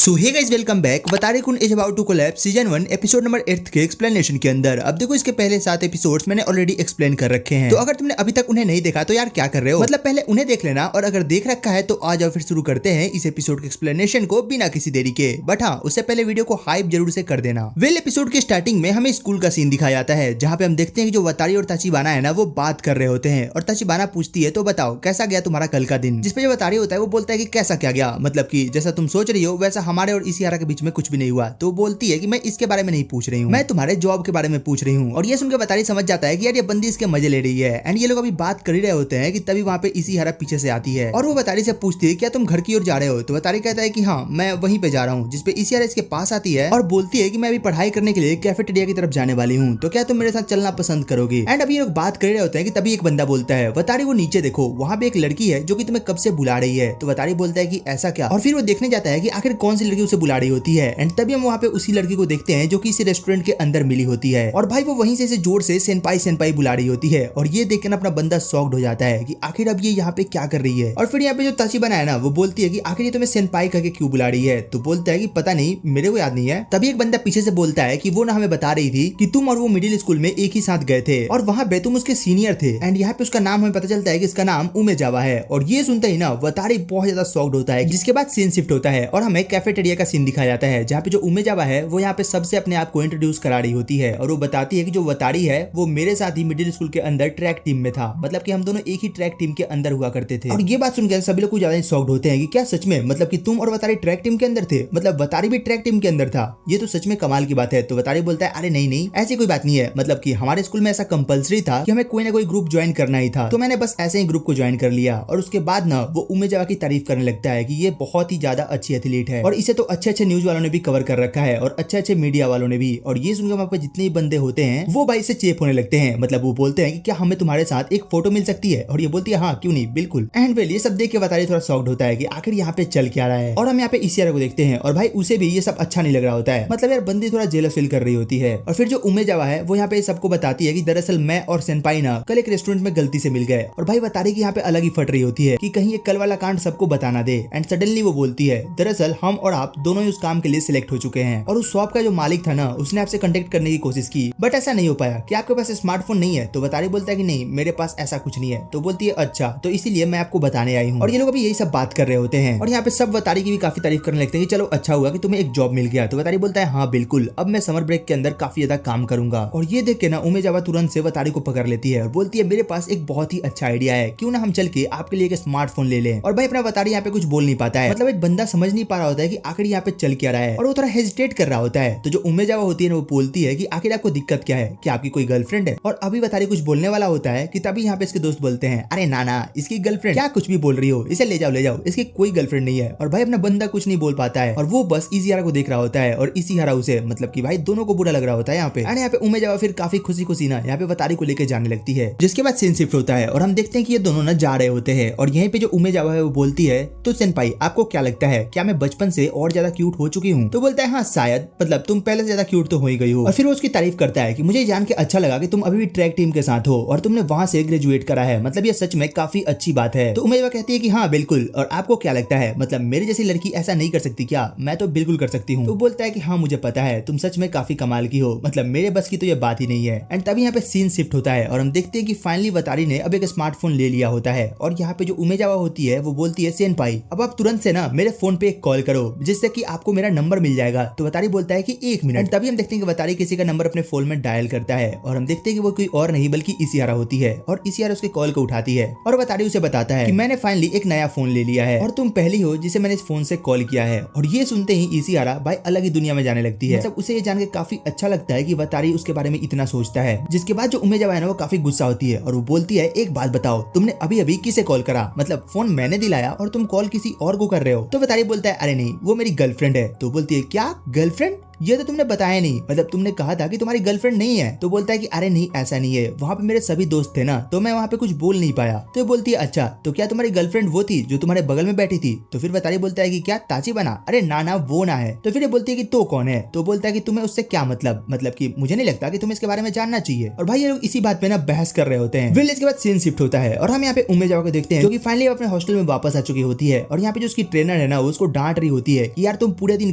So hey guys welcome back. Watari kun is about to collapse season 1 episode number 8 के explanation के अंदर। अब देखो इसके पहले 7 एपिसोड्स मैंने ऑलरेडी एक्सप्लेन कर रखे हैं, तो अगर तुमने अभी तक उन्हें नहीं देखा तो यार क्या कर रहे हो, मतलब पहले उन्हें देख लेना, और अगर देख रखा है तो आ जाओ फिर शुरू करते हैं इस एपिसोड के एक्सप्लेनेशन को बिना किसी देरी के। बट हाँ, उससे पहले वीडियो को हाइप जरूर से कर देना। वेल एपिसोड के स्टार्टिंग में हमें स्कूल का सीन दिखाया जाता है, जहाँ पे हम देखते हैं कि जो वतारी और ताचिबाना है ना वो बात कर रहे होते हैं, और ताचिबाना पूछती है तो बताओ कैसा गया तुम्हारा कल का दिन, जिसपे जो वतारी होता है वो बोलता है कि कैसा क्या गया, मतलब कि जैसा तुम सोच रही हो वैसा हमारे और इसिहारा के बीच में कुछ भी नहीं हुआ। तो बोलती है कि मैं इसके बारे में नहीं पूछ रही हूँ, मैं तुम्हारे जॉब के बारे में पूछ रही हूँ। और ये सुनकर वतारी समझ जाता है कि यार ये बंदी इसके मजे ले रही है, एंड ये लोग अभी बात कर ही रहे होते हैं कि तभी वहाँ पे इसिहारा पीछे से आती है और वो वतारी से पूछती है क्या तुम घर की ओर जा रहे हो। तो वतारी कहता है कि हाँ मैं वहीं पे जा रहा हूँ, जिसपे इसिहारा इसके पास आती है और बोलती है कि मैं अभी पढ़ाई करने के लिए कैफेटेरिया की तरफ जाने वाली हूँ, तो क्या तुम मेरे साथ चलना पसंद करोगे। एंड अभी ये लोग बात कर रहे होते हैं कि तभी एक बंदा बोलता है वतारी वो नीचे देखो, वहाँ पे एक लड़की है जो कि तुम्हें कब से बुला रही है। तो वतारी बोलता है कि ऐसा क्या, और फिर वो देखने जाता है कि आखिर कौन सी लड़की उसे बुला रही होती है। एंड तभी हम वहाँ पे उसी लड़की को देखते हैं जो कि इस रेस्टोरेंट के अंदर मिली होती है, और भाई वो वहीं से इसे जोर से सेनपाई सेनपाई बुला रही होती है। और ये देखकर अपना बंदा शॉक्ड हो जाता है कि आखिर अब ये यहाँ पे क्या कर रही है। और फिर यहाँ पे जो ताचिबाना है ना वो बोलती है कि आखिर ये तुम्हें सेनपाई करके क्यों बुला रही है। तो बोलता है कि पता नहीं, मेरे को याद नहीं है। तभी एक बंदा पीछे से बोलता है कि वो ना हमें बता रही थी कि तुम और वो मिडिल स्कूल में एक ही साथ गए थे, और वहाँ पे तुम उसके सीनियर थे। एंड यहाँ पे उसका नाम हमें पता चलता है कि इसका नाम उमेजावा है। और ये सुनते ही ना वतारी बहुत ज्यादा शॉक्ड होता है, जिसके बाद सीन शिफ्ट होता है और हमें कैफेटेरिया का सीन दिखाया जाता है, जहाँ पे जो उमेजावा है वो यहाँ पे सबसे अपने आप को इंट्रोड्यूस करा रही होती है। और वो बताती है कि जो वतारी है वो मेरे साथ ही मिडिल स्कूल के अंदर ट्रैक टीम में था, मतलब कि हम दोनों एक ही ट्रैक टीम के अंदर हुआ करते थे। और ये बात सुनकर सभी लोग कुछ ज्यादा शॉक्ड होते हैं कि क्या सच में, मतलब कि तुम और वतारी ट्रैक टीम के अंदर थे, मतलब वतारी भी ट्रैक टीम के अंदर था, ये तो सच में कमाल की बात है। तो वतारी बोलता है अरे नहीं नहीं ऐसी कोई बात नहीं है, मतलब कि हमारे स्कूल में ऐसा कंपलसरी था कि हमें कोई ना कोई ग्रुप ज्वाइन करना ही था, तो मैंने बस ऐसे ही ग्रुप को ज्वाइन कर लिया। और उसके बाद ना वो उमेजावा की तारीफ करने लगता है कि ये बहुत ही ज्यादा अच्छी एथलीट है, और इसे तो अच्छे अच्छे न्यूज वालों ने भी कवर कर रखा है और अच्छे अच्छे मीडिया वालों ने भी। और ये सुनकर वहाँ पे जितने भी बंदे होते हैं वो भाई से चेप होने लगते हैं, मतलब वो बोलते हैं कि क्या हमें तुम्हारे साथ एक फोटो मिल सकती है। और ये बोलती है हाँ क्यों नहीं बिल्कुल। एंड वेल ये सब देख के वतारी थोड़ा शॉक्ड होता है कि आखिर यहाँ पे चल क्या रहा है। और हम यहाँ पे इसिहारा को देखते हैं और भाई उसे भी ये सब अच्छा नहीं लग रहा होता है, मतलब यार बंदी थोड़ा जेलस फील कर रही होती है। और फिर जो उमेजावा है वो यहाँ पे सबको बताती है कि दरअसल मैं और सेनपाई ना कल एक रेस्टोरेंट में गलती से मिल गए। और भाई वतारी की यहाँ पे अलग ही फट रही होती है कि कहीं ये कल वाला कांड सबको बताना दे। एंड सडनली वो बोलती है दरअसल हम और आप दोनों ही उस काम के लिए सिलेक्ट हो चुके हैं, और उस शॉप का जो मालिक था ना उसने आपसे कांटेक्ट करने की कोशिश की, बट ऐसा नहीं हो पाया। कि आपके पास स्मार्टफोन नहीं है। तो वतारी बोलता है कि नहीं मेरे पास ऐसा कुछ नहीं है। तो बोलती है अच्छा, तो इसीलिए मैं आपको बताने आई हूँ। और ये लोग अभी यही सब बात कर रहे होते हैं, और यहाँ पे सब वतारी की भी काफी तारीफ करने लगते हैं कि चलो अच्छा हुआ कि तुम्हें एक जॉब मिल गया। तो वतारी बोलता है हाँ बिल्कुल, अब मैं समर ब्रेक के अंदर काफी ज्यादा काम करूंगा। और ये देख के ना उमेजावा तुरंत से वतारी को पकड़ लेती है और बोलती है मेरे पास एक बहुत ही अच्छा आइडिया है, क्यों ना हम चल के आपके लिए एक स्मार्टफोन ले लें। और भाई अपना वतारी यहाँ पे कुछ बोल नहीं पाता है, मतलब एक बंदा समझ नहीं पा रहा होता है कि आखिर यहाँ पे चल क्या रहा है, और वो थोड़ा हेजिटेट कर रहा होता है। तो जो उमेजावा होती है वो बोलती है कि आखिर आपको दिक्कत क्या है, कि आपकी कोई गर्लफ्रेंड है। और अभी वतारी कुछ बोलने वाला होता है कि तभी यहाँ पे इसके दोस्त बोलते हैं अरे ना ना इसकी गर्लफ्रेंड, क्या कुछ भी बोल रही हो, इसे ले जाओ, इसकी कोई गर्लफ्रेंड नहीं है। और भाई अपना बंदा कुछ नहीं बोल पाता है, और वो बस इसिहारा को देख रहा होता है और इसिहारा उसे, मतलब कि भाई दोनों को बुरा लग रहा होता है यहाँ पे। यहाँ पे उमेजावा फिर काफी खुशी खुशी ना यहाँ पे वतारी को लेकर जाने लगती है, जिसके बाद सीन शिफ्ट होता है और हम देखते हैं कि ये दोनों ना जा रहे होते हैं। और यहीं पे जो उमेजावा है वो बोलती है तो सेनपाई आपको क्या लगता है, क्या मैं बचपन से और ज्यादा क्यूट हो चुकी हूँ। तो बोलता है हाँ शायद, मतलब तुम पहले से ज्यादा क्यूट तो हो ही गई हो। और फिर वो उसकी तारीफ करता है कि मुझे जान के अच्छा लगा कि तुम अभी भी ट्रैक टीम के साथ हो और तुमने वहां से ग्रेजुएट करा है, मतलब ये सच में काफी अच्छी बात है। तो उमेजावा कहती है कि हाँ बिल्कुल, और आपको क्या लगता है, मतलब मेरे जैसी लड़की ऐसा नहीं कर सकती क्या, मैं तो बिल्कुल कर सकती हूँ। तो बोलता है कि हाँ मुझे पता है तुम सच में काफी कमाल की हो, मतलब मेरे बस की तो ये बात ही नहीं है। एंड तभी यहाँ पे सीन शिफ्ट होता है और हम देखते हैं कि फाइनली वतारी ने अब एक स्मार्टफोन ले लिया होता है। और यहाँ पे जो उमेजावा होती है वो बोलती है सेनपाई अब आप तुरंत से ना मेरे फोन पे एक कॉल करो, जिससे कि आपको मेरा नंबर मिल जाएगा। तो वतारी बोलता है कि 1 मिनट। तभी हम देखते हैं कि वतारी किसी का नंबर अपने फोन में डायल करता है, और हम देखते हैं कि वो कोई और नहीं बल्कि इसिहारा होती है। और इसिहारा उसके कॉल को उठाती है और वतारी उसे बताता है कि मैंने फाइनली एक नया फोन ले लिया है और तुम पहली हो जिसे मैंने इस फोन से कॉल किया है। और ये सुनते ही इसिहारा भाई अलग ही दुनिया में जाने लगती है, मतलब उसे ये जान के काफी अच्छा लगता है कि वतारी उसके बारे में इतना सोचता है। जिसके बाद जो उमेजावा है ना वो काफी गुस्सा होती है और वो बोलती है एक बात बताओ, तुमने अभी अभी किसे कॉल करा, मतलब फोन मैंने दिलाया और तुम कॉल किसी और को कर रहे हो। तो वतारी बोलता है अरे नहीं वो मेरी गर्लफ्रेंड है। तो बोलती है क्या गर्लफ्रेंड, ये तो तुमने बताया नहीं, मतलब तुमने कहा था कि तुम्हारी गर्लफ्रेंड नहीं है। तो बोलता है कि अरे नहीं ऐसा नहीं है, वहाँ पे मेरे सभी दोस्त थे ना, तो मैं वहाँ पे कुछ बोल नहीं पाया। तो बोलती है अच्छा तो क्या तुम्हारी गर्लफ्रेंड वो थी जो तुम्हारे बगल में बैठी थी? तो फिर वतारी बोलता है कि क्या ताचिबाना? अरे ना वो ना है। तो फिर ये बोलती है कि तो कौन है? तो बोलता है कि तुम्हें उससे क्या मतलब कि मुझे नहीं लगता कि तुम्हें इसके बारे में जानना चाहिए। और भाई ये लोग इसी बात पे ना बहस कर रहे होते हैं। फिर इसके बाद सीन शिफ्ट होता है और हम यहाँ पे उमेजावा को देखते हैं जो कि फाइनली अपने हॉस्टल में वापस आ चुकी होती है। और यहाँ पे जो उसकी ट्रेनर है ना उसको डांट रही होती है कि यार तुम पूरे दिन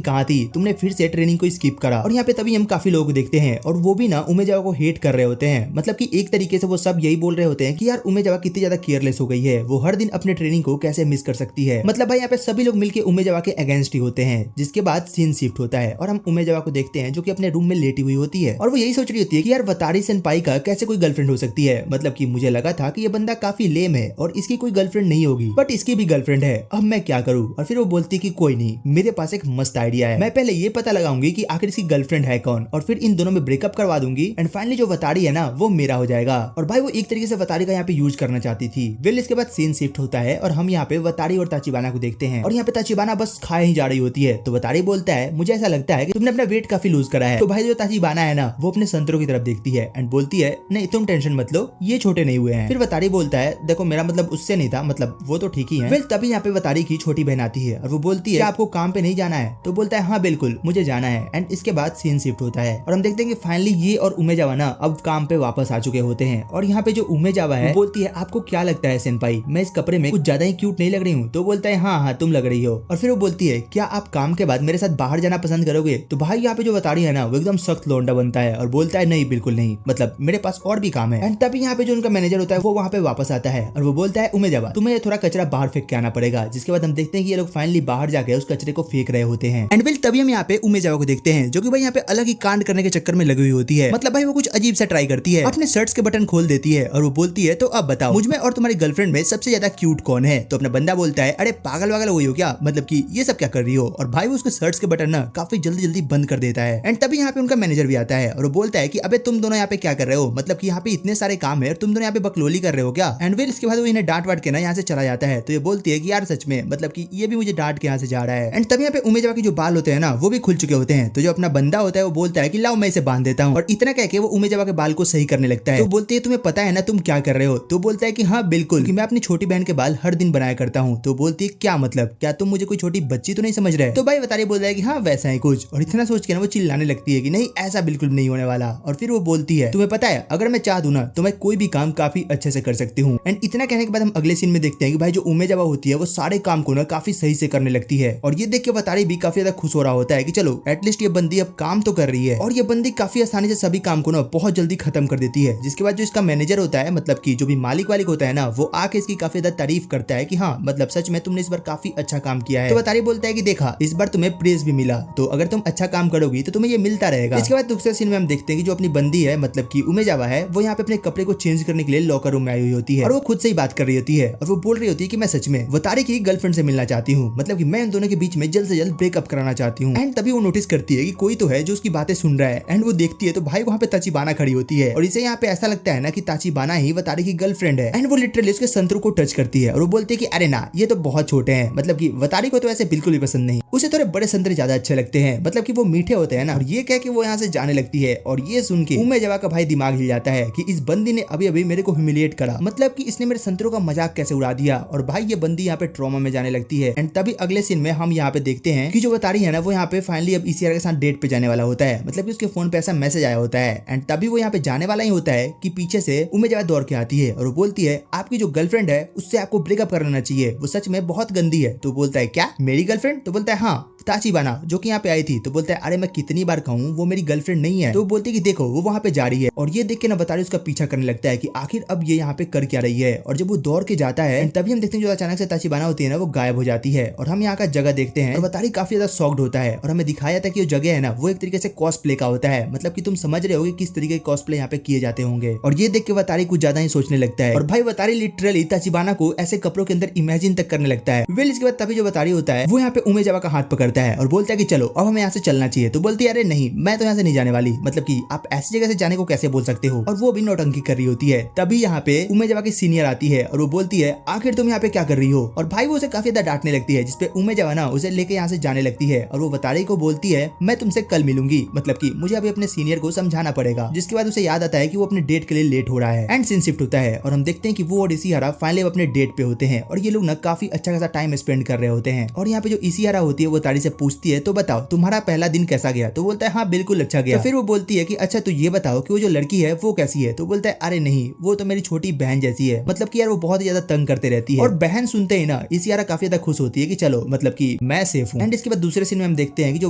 कहाँ थी, तुमने फिर से ट्रेनिंग को स्किप करा। और यहाँ पे तभी हम काफी लोगों को देखते हैं और वो भी ना उमेजावा को हेट कर रहे होते हैं। मतलब कि एक तरीके से वो सब यही बोल रहे होते हैं कि यार उमेजावा कितनी ज्यादा केयरलेस हो गई है, वो हर दिन अपने ट्रेनिंग को कैसे मिस कर सकती है। मतलब भाई यहाँ पे सभी लोग मिलकर उमेजावा के अगेंस्ट ही होते हैं। जिसके बाद सीन शिफ्ट होता है और हम उमेजावा को देखते हैं जो कि अपने रूम में लेटी हुई होती है और वो यही सोच रही होती है कि यार वतारी सेनपाई का कैसे कोई गर्लफ्रेंड हो सकती है। मतलब कि मुझे लगा था कि ये बंदा काफी लेम है और इसकी कोई गर्लफ्रेंड नहीं होगी, बट इसकी भी गर्लफ्रेंड है, अब मैं क्या करूं? और फिर वो बोलती कि कोई नहीं, मेरे पास एक मस्त आइडिया है, मैं पहले ये पता लगाऊंगी कि आखिर इसकी गर्लफ्रेंड है कौन और फिर इन दोनों में ब्रेकअप करवा दूंगी एंड फाइनली जो वतारी है ना वो मेरा हो जाएगा। और भाई वो एक तरीके से वतारी का यहाँ पे यूज करना चाहती थी। वेल इसके बाद सीन शिफ्ट होता है और हम यहाँ पे वतारी और ताचिबाना को देखते हैं और यहाँ पे ताचिबाना बस खाए ही जा रही होती है। तो वतारी बोलता है मुझे ऐसा लगता है कि तुमने अपना वेट काफी लूज करा है। तो भाई जो ताचिबाना है ना वो अपने संतरों की तरफ देखती है एंड बोलती है नहीं तुम टेंशन मत लो, ये छोटे नहीं हुए हैं। फिर वतारी बोलता है देखो मेरा मतलब उससे नहीं था, मतलब वो तो ठीक ही है। फिर तभी यहाँ पे वतारी की छोटी बहन आती है और वो बोलती है आपको काम पे नहीं जाना है? तो बोलता है हाँ बिल्कुल मुझे जाना है। एंड इसके बाद सीन शिफ्ट होता है और हम देखते हैं कि फाइनली ये और उमेजावा ना अब काम पे वापस आ चुके होते हैं। और यहाँ पे जो उमेजावा है बोलती है आपको क्या लगता है सेनपाई, मैं इस कपड़े में कुछ ज्यादा ही क्यूट नहीं लग रही हूँ? तो बोलता है हाँ तुम लग रही हो। और फिर वो बोलती है क्या आप काम के बाद मेरे साथ बाहर जाना पसंद करोगे? तो भाई यहाँ पे जो वतारी है ना वो एकदम सख्त लौंडा बनता है और बोलता है नहीं बिल्कुल नहीं, मतलब मेरे पास और भी काम है। एंड तभी यहाँ पे जो उनका मैनेजर होता है वो वहाँ पे वापस आता है और वो बोलता है उमेजावा तुम्हें थोड़ा कचरा बाहर फेंक के आना पड़ेगा। जिसके बाद हम देखते हैं कि ये लोग फाइनली बाहर जाके उस कचरे को फेंक रहे होते हैं। एंड वेल तभी हम यहाँ पे उमेजावा को देखते हैं जो कि भाई यहाँ पे अलग ही कांड करने के चक्कर में लगी हुई होती है। मतलब भाई वो कुछ अजीब सा ट्राई करती है, अपने शर्ट्स के बटन खोल देती है और वो बोलती है तो अब बताओ मुझ में और तुम्हारी गर्लफ्रेंड में सबसे ज्यादा क्यूट कौन है? तो अपना बंदा बोलता है अरे पागल वागल हो क्या, मतलब कि ये सब क्या कर रही हो? और भाई वो उसके शर्ट्स के बटन ना काफी जल्दी जल्दी बंद कर देता है। एंड तभी यहाँ पे उनका मैनेजर भी आता है और वो बोलता है कि अबे तुम दोनों यहाँ पे क्या कर रहे हो, मतलब कि यहाँ पे इतने सारे काम है और तुम दोनों यहाँ पे बकलोली कर रहे हो क्या? एंड फिर इसके बाद वो इन्हें डांट वाट के ना यहाँ से चला जाता है। तो ये बोलती है कि यार सच में मतलब कि ये भी मुझे डांट के यहाँ से जा रहा है। एंड तभी यहाँ पे उमेजावा के जो बाल होते हैं ना वो भी खुल चुके होते हैं। तो जो अपना बंदा होता है वो बोलता है कि लाओ मैं इसे बांध देता हूँ और इतना कह के वो उमेजावा के बाल को सही करने लगता है। तो बोलती है तुम्हें पता है ना तुम क्या कर रहे हो? तो बोलता है कि हाँ बिल्कुल कि मैं अपनी छोटी बहन के बाल हर दिन बनाया करता हूँ। तो बोलती है क्या मतलब, क्या तुम मुझे कोई छोटी बच्ची तो नहीं समझ रहे? तो भाई वतारी बोल रहा है कि हाँ वैसा ही कुछ। और इतना सोच के ना वो चिल्लाने लगती है कि नहीं ऐसा बिल्कुल नहीं होने वाला। और फिर वो बोलती है तुम्हें पता है अगर मैं चाह दूं ना तो मैं कोई भी काम काफी अच्छे से कर सकती हूँ। एंड इतना कहने के बाद हम अगले सीन में देखते हैं कि भाई जो उमेजावा होती है वो सारे काम को ना काफी सही से करने लगती है। और ये देख के वतारी भी काफी ज्यादा खुश हो रहा होता है कि चलो एटलीस्ट ये बंदी अब काम तो कर रही है। और ये बंदी काफी आसानी से सभी काम को ना बहुत जल्दी खत्म कर देती है। जिसके बाद जो इसका मैनेजर होता है, मतलब कि जो भी मालिक वालिक होता है ना, वो आके इसकी काफी ज्यादा तारीफ करता है कि हाँ मतलब सच में तुमने इस बार काफी अच्छा काम किया है। तो वतारी बोलता है कि देखा इस बार तुम्हें प्रेज भी मिला, तो अगर तुम अच्छा काम करोगी तो तुम्हें ये मिलता रहेगा। इसके बाद दूसरे सीन में हम देखते हैं कि जो अपनी बंदी है, मतलब कि उमेजावा है, वो यहाँ पे अपने कपड़े को चेंज करने के लिए लॉकर रूम में आई हुई होती है और वो खुद से ही बात कर रही होती है और वो बोल रही होती है कि मैं सच में वतारी की गर्लफ्रेंड से मिलना चाहती हूँ, मतलब कि मैं इन दोनों के बीच में जल्द से जल्द ब्रेकअप कराना चाहती हूँ। एंड तभी वो नोटिस करती है कि कोई तो है जो उसकी बातें सुन रहा है। एंड वो देखती है तो भाई वहाँ पे ताचिबाना खड़ी होती है और इसे यहाँ पे ऐसा लगता है ना कि ताचिबाना ही वतारी की गर्लफ्रेंड है। एंड वो लिटरली उसके संतरों को टच करती है और वो बोलती है कि अरे ना ये तो बहुत छोटे हैं, मतलब कि वतारी को तो ऐसे बिल्कुल भी पसंद नहीं, उसे थोड़े बड़े संतरे ज्यादा अच्छे लगते हैं, मतलब कि वो मीठे होते हैं ना। और ये कह के वो यहाँ से जाने लगती है और ये सुन के उमेजावा का भाई दिमाग हिल जाता है कि इस बंदी ने अभी अभी मेरे को ह्यूमिलिएट करा, मतलब कि इसने मेरे संतरों का मजाक कैसे उड़ा दिया। और भाई ये बंदी यहाँ पे ट्रॉमा में जाने लगती है। एंड तभी अगले सीन में हम यहाँ पे देखते हैं कि जो वतारी है ना वो यहाँ पे फाइनली अब ईसीआर के साथ डेट पे जाने वाला होता है, मतलब कि उसके फोन पे ऐसा मैसेज आया होता है। एंड तभी वो यहाँ पे जाने वाला ही होता है कि पीछे से उमेजावा दौड़ के आती है और वो बोलती है आपकी जो गर्लफ्रेंड है उससे आपको ब्रेकअप कर लेना चाहिए, वो सच में बहुत गंदी है। तो बोलता है क्या मेरी गर्लफ्रेंड? तो बोलता है हाँ ताचिबाना जो कि यहाँ पे आई थी। तो बोलता है अरे मैं कितनी बार कहूँ वो मेरी गर्लफ्रेंड नहीं है। तो बोलती है कि देखो वो वहाँ पे जा रही है। और ये देख के ना वतारी उसका पीछा करने लगता है कि आखिर अब ये यहाँ पे कर क्या रही है। और जब वो दौड़ के जाता है तभी हम देखते हैं जो अचानक से ताचिबाना होती है ना वो गायब हो जाती है और हम यहाँ का जगह देखते हैं और वतारी काफी ज्यादा शॉक्ड होता है और हमें दिखाया था कि जो जगह है ना वो एक तरीके से कॉस्प्ले का होता है, मतलब कि तुम समझ रहे होगे किस तरीके के कॉस्प्ले यहाँ पे किए जाते होंगे। और ये देख के वतारी कुछ ज्यादा ही सोचने लगता है और भाई वतारी लिटरली ताचिबाना को ऐसे कपड़ों के अंदर इमेजिन तक करने लगता है। वेल इसके बाद तभी जो वतारी होता है वो यहाँ पे उमेजावा का हाथ पकड़ता करता है और बोलता है कि चलो अब हमें यहाँ से चलना चाहिए। तो बोलती है अरे नहीं, मैं तो यहाँ से नहीं जाने वाली, मतलब कि आप ऐसी जगह से जाने को कैसे बोल सकते हो। और वो भी नौटंकी कर रही होती है। तभी यहाँ पे उमेजावा की सीनियर आती है और वो बोलती है आखिर तुम यहाँ पे क्या कर रही हो। और भाई वो उसे काफी ज्यादा डांटने लगती है, जिसपे उमेजावा ना उसे लेके यहाँ से जाने लगती है और वो वतारी को बोलती है मैं तुमसे कल मिलूंगी, मतलब कि मुझे अभी अपने सीनियर को समझाना पड़ेगा। जिसके बाद उसे याद आता है कि वो अपने डेट के लिए लेट हो रहा है। एंड सीन शिफ्ट होता है और हम देखते हैं कि वो और इशिहारा फाइनली अपने डेट पे होते हैं और ये लोग ना काफी अच्छा खासा टाइम स्पेंड कर रहे होते हैं। और यहाँ पे जो इशिहारा होती है वो तारी से पूछती है तो बताओ तुम्हारा पहला दिन कैसा गया। तो बोलता है हाँ बिल्कुल अच्छा गया। तो फिर वो बोलती है कि अच्छा तो ये बताओ कि वो जो लड़की है वो कैसी है। तो बोलता है अरे नहीं, वो तो मेरी छोटी बहन जैसी है, मतलब कि यार वो बहुत ज्यादा तंग करते रहती है। और बहन सुनते ही ना इशिहारा काफी ज्यादा खुश होती है कि चलो मतलब कि मैं सेफ हूँ। एंड इसके बाद दूसरे सीन में हम देखते हैं कि जो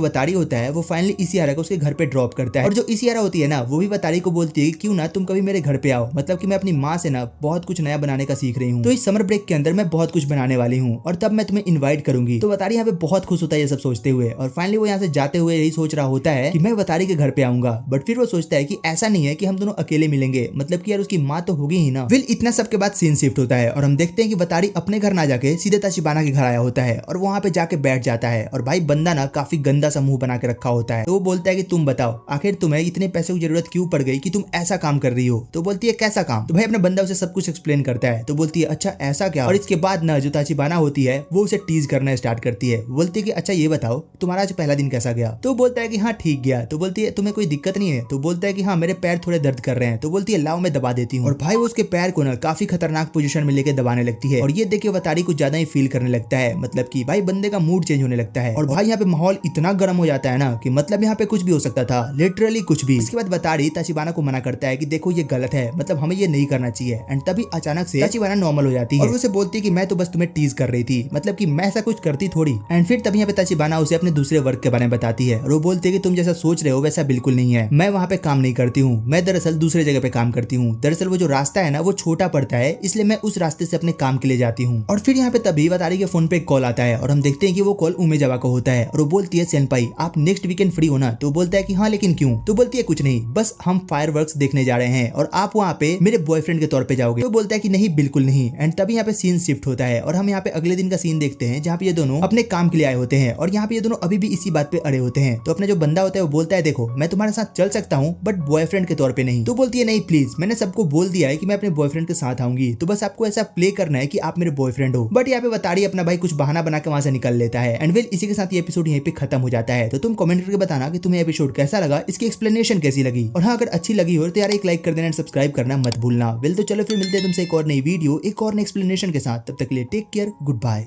वतारी होता है वो फाइनली इशिहारा को उसके घर पे ड्रॉप करता है। और जो इशिहारा होती है ना वो भी वतारी को बोलती है कि क्यों ना तुम कभी मेरे घर पे आओ, मतलब कि मैं अपनी माँ से ना बहुत कुछ नया बनाने का सीख रही हूँ, तो इस समर ब्रेक के अंदर मैं बहुत कुछ बनाने वाली हूँ और तब मैं तुम्हें इन्वाइट करूंगी। तो वतारी यहाँ पे बहुत खुश होता है ये सब सोचते हुए। और फाइनली वो यहाँ से जाते हुए यही सोच रहा होता है कि मैं वतारी के घर पे आऊंगा। बट फिर वो सोचता है कि ऐसा नहीं है कि हम दोनों अकेले मिलेंगे, मतलब कि यार उसकी माँ तो होगी ही ना। फिर इतना सब के बाद सीन शिफ्ट होता है और हम देखते हैं कि वतारी अपने घर ना जाके सीधे ताचिबाना के घर आया होता है और वहाँ पे जाके बैठ जाता है। और भाई बंदा ना काफी गंदा सा मुंह बना के रखा होता है। तो वो बोलता है कि तुम बताओ आखिर तुम्हें इतने पैसे की जरूरत क्यों पड़ गई कि तुम ऐसा काम कर रही हो। तो बोलती है कैसा काम। तो भाई अपना बंदा उसे सब कुछ एक्सप्लेन करता है। तो बोलती है अच्छा ऐसा क्या। और इसके बाद ना जो ताचिबाना होती है वो उसे टीज करना स्टार्ट करती है। बोलती है कि अच्छा ये बताओ तुम्हारा आज पहला दिन कैसा गया। तो बोलता है कि हाँ ठीक गया। तो बोलती है तुम्हें कोई दिक्कत नहीं है। तो बोलता है कि हाँ मेरे पैर थोड़े दर्द कर रहे हैं। तो बोलती है लाओ मैं दबा देती हूँ। और भाई वो उसके पैर को ना काफी खतरनाक पोजीशन में लेके दबाने लगती है और ये देख के वतारी कुछ ज्यादा ही फील करने लगता है, मतलब कि भाई बंदे का मूड चेंज होने लगता है। और भाई यहाँ पे माहौल इतना गर्म हो जाता है ना कि मतलब यहाँ पे कुछ भी हो सकता था, लिटरली कुछ भी। इसके बाद वतारी ताचिबाना को मना करता है कि देखो ये गलत है, मतलब हमें ये नहीं करना चाहिए। एंड तभी अचानक से ताचिबाना नॉर्मल हो जाती है और उसे बोलती है कि मैं तो बस तुम्हें टीज कर रही थी, मतलब कि मैं ऐसा कुछ करती थोड़ी। एंड फिर तभी यहाँ पे ताचिबाना उसे अपने दूसरे वर्क के बारे में बताती है और वो बोलती है कि तुम जैसा सोच रहे हो वैसा बिल्कुल नहीं है, मैं वहाँ पे काम नहीं करती हूँ, मैं दरअसल दूसरे जगह पे काम करती हूँ। दरअसल वो जो रास्ता है ना वो छोटा पड़ता है, इसलिए मैं उस रास्ते से अपने काम के लिए जाती हूँ। और फिर यहाँ पे तभी वतारी के फोन पे एक कॉल आता है और हम देखते हैं कि वो कॉल उमेजावा को होता है और वो बोलती है सेनपाई आप नेक्स्ट वीकेंड फ्री हो ना। तो बोलता है कि हाँ लेकिन क्यों। तो बोलती है कुछ नहीं, बस हम फायरवर्क्स देखने जा रहे हैं और आप वहाँ पे मेरे बॉयफ्रेंड के तौर पे जाओगे। तो बोलता है कि नहीं बिल्कुल नहीं। एंड तभी यहाँ पे सीन शिफ्ट होता है और हम यहाँ पे अगले दिन का सीन देखते हैं जहाँ पे ये दोनों अपने काम के लिए आए होते हैं और यहाँ पे ये दोनों अभी भी इसी बात पे अड़े होते हैं। तो अपना जो बंदा होता है वो बोलता है देखो मैं तुम्हारे साथ चल सकता हूँ बट बॉयफ्रेंड के तौर पे नहीं। तो बोलती है नहीं प्लीज, मैंने सबको बोल दिया है कि मैं अपने बॉयफ्रेंड के साथ आऊंगी, तो बस आपको ऐसा प्ले करना है कि आप मेरे बॉयफ्रेंड हो। बट यहाँ पे वतारी अपना भाई कुछ बहाना बना के वहां से निकल लेता है। एंड वेल इसी के साथ ये एपिसोड यहीं पे खत्म हो जाता है। तो तुम कमेंट करके बताना कि तुम्हें एपिसोड कैसा लगा, इसकी एक्सप्लेनेशन कैसी लगी। और हाँ अगर अच्छी लगी हो तो यार एक लाइक कर देना एंड सब्सक्राइब करना मत भूलना। वेल तो चलो फिर मिलते हैं तुमसे एक और नई वीडियो एक और नई एक्सप्लेनेशन के साथ। तब तक के लिए टेक केयर, गुड बाय।